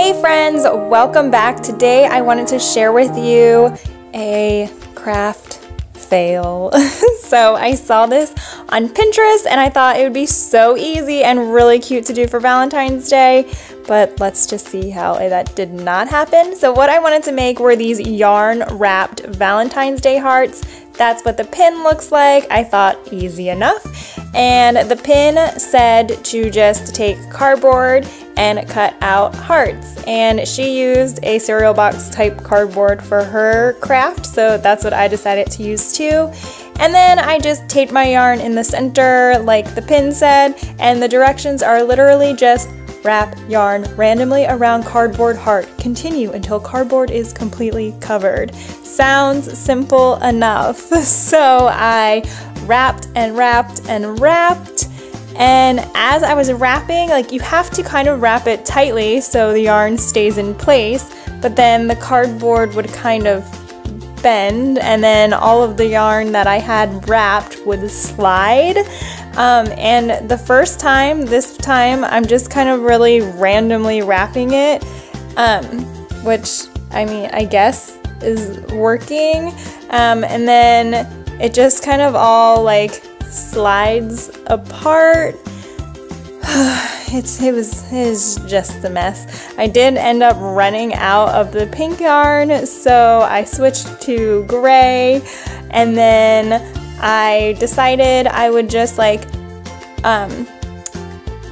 Hey friends, welcome back. Today I wanted to share with you a craft fail. So I saw this on Pinterest and I thought it would be so easy and really cute to do for Valentine's Day, but let's just see how that did not happen. So what I wanted to make were these yarn wrapped Valentine's Day hearts. That's what the pin looks like. I thought easy enough. And the pin said to just take cardboard and cut out hearts. And she used a cereal box type cardboard for her craft, so that's what I decided to use too. And then I just taped my yarn in the center like the pin said, and the directions are literally just wrap yarn randomly around cardboard heart. Continue until cardboard is completely covered. Sounds simple enough. So I wrapped and wrapped and wrapped, and as I was wrapping, like, you have to kind of wrap it tightly so the yarn stays in place, but then the cardboard would kind of bend and then all of the yarn that I had wrapped would slide. And the first time, this time, I'm just kind of really randomly wrapping it, which, I mean, I guess is working. And then it just kind of all like slides apart. It was just a mess. I did end up running out of the pink yarn, so I switched to gray, and then I decided I would just like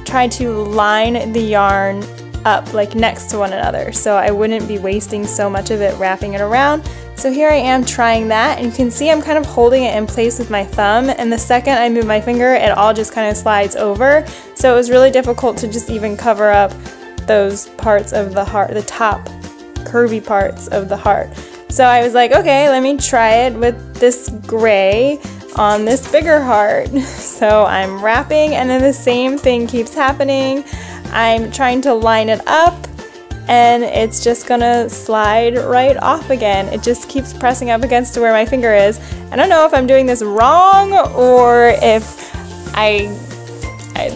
try to line the yarn up like next to one another so I wouldn't be wasting so much of it wrapping it around. So here I am trying that, and you can see I'm kind of holding it in place with my thumb, and the second I move my finger it all just kind of slides over, so it was really difficult to just even cover up those parts of the heart, the top curvy parts of the heart. So I was like, okay, let me try it with this gray on this bigger heart. So I'm wrapping and then the same thing keeps happening. I'm trying to line it up and it's just gonna slide right off again. It just keeps pressing up against where my finger is. I don't know if I'm doing this wrong or if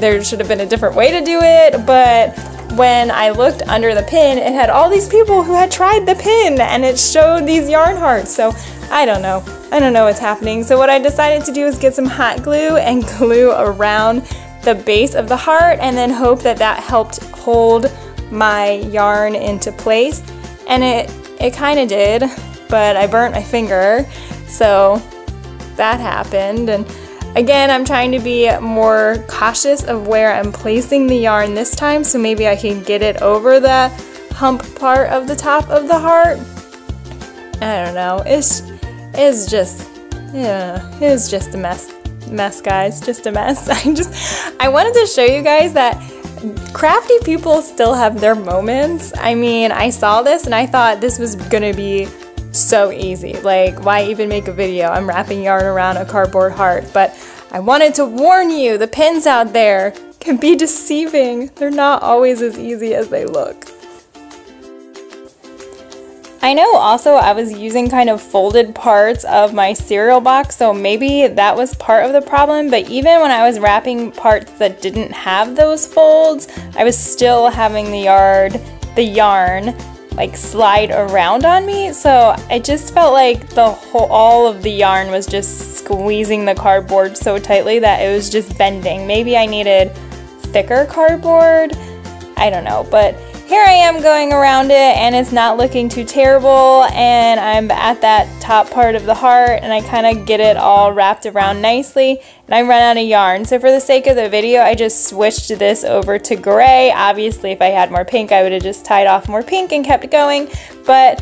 there should have been a different way to do it, but when I looked under the pin, it had all these people who had tried the pin and it showed these yarn hearts. So I don't know what's happening. So what I decided to do is get some hot glue and glue around the base of the heart and then hope that that helped hold my yarn into place. And it kind of did, but I burnt my finger, so that happened. And again, I'm trying to be more cautious of where I'm placing the yarn this time, so maybe I can get it over the hump part of the top of the heart. I don't know, it's just a mess guys, just a mess. I wanted to show you guys that crafty people still have their moments. I mean, I saw this and I thought this was gonna be so easy, like why even make a video? I'm wrapping yarn around a cardboard heart, but I wanted to warn you, the pins out there can be deceiving. They're not always as easy as they look. I know also I was using kind of folded parts of my cereal box, so maybe that was part of the problem, but even when I was wrapping parts that didn't have those folds, I was still having the yarn like slide around on me, so I just felt like all of the yarn was just squeezing the cardboard so tightly that it was just bending. Maybe I needed thicker cardboard, I don't know, but here I am going around it and it's not looking too terrible, and I'm at that top part of the heart and I kind of get it all wrapped around nicely, and I run out of yarn. So for the sake of the video, I just switched this over to gray. Obviously, if I had more pink, I would have just tied off more pink and kept going. But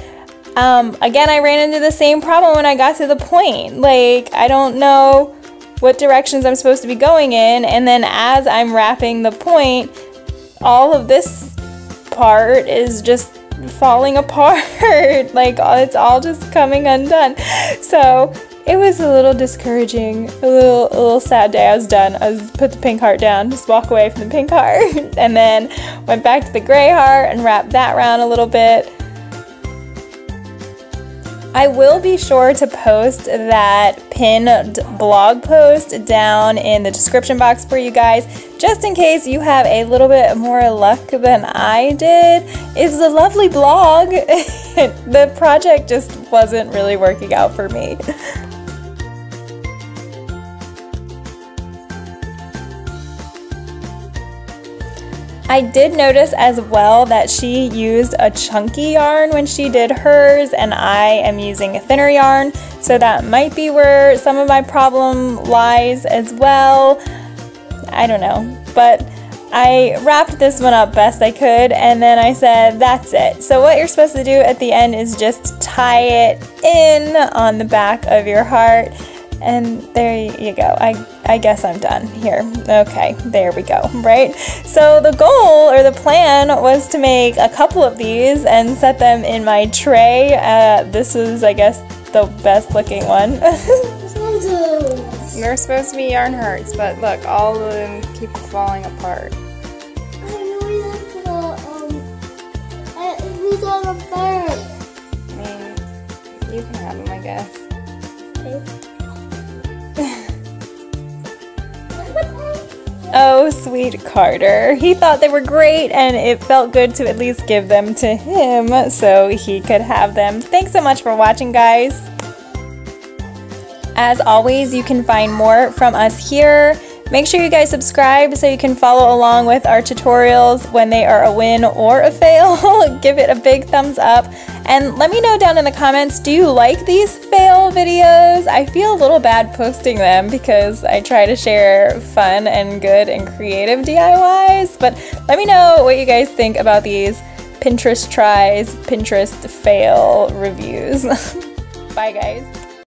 again, I ran into the same problem when I got to the point. Like, I don't know what directions I'm supposed to be going in, and then as I'm wrapping the point, all of this part is just falling apart. Like, it's all just coming undone. So it was a little discouraging, a little sad day. I was done. I put the pink heart down, just walk away from the pink heart, and then went back to the gray heart and wrapped that around a little bit. I will be sure to post that pinned blog post down in the description box for you guys. just in case you have a little bit more luck than I did, is a lovely blog. The project just wasn't really working out for me. I did notice as well that she used a chunky yarn when she did hers, and I am using a thinner yarn, so that might be where some of my problem lies as well. I don't know, but I wrapped this one up best I could, and then I said that's it. So what you're supposed to do at the end is just tie it in on the back of your heart, and there you go. I guess I'm done here. Okay, there we go, right? So the goal or the plan was to make a couple of these and set them in my tray. This is, I guess, the best looking one. They're supposed to be yarn hearts, but look, all of them keep falling apart. Who's on a bird? I mean, you can have them, I guess. Okay. Oh, sweet Carter. He thought they were great, and it felt good to at least give them to him so he could have them. Thanks so much for watching, guys. As always, you can find more from us here. Make sure you guys subscribe so you can follow along with our tutorials when they are a win or a fail. Give it a big thumbs up. And let me know down in the comments, do you like these fail videos? I feel a little bad posting them because I try to share fun and good and creative DIYs. But let me know what you guys think about these Pinterest tries, Pinterest fail reviews. Bye, guys.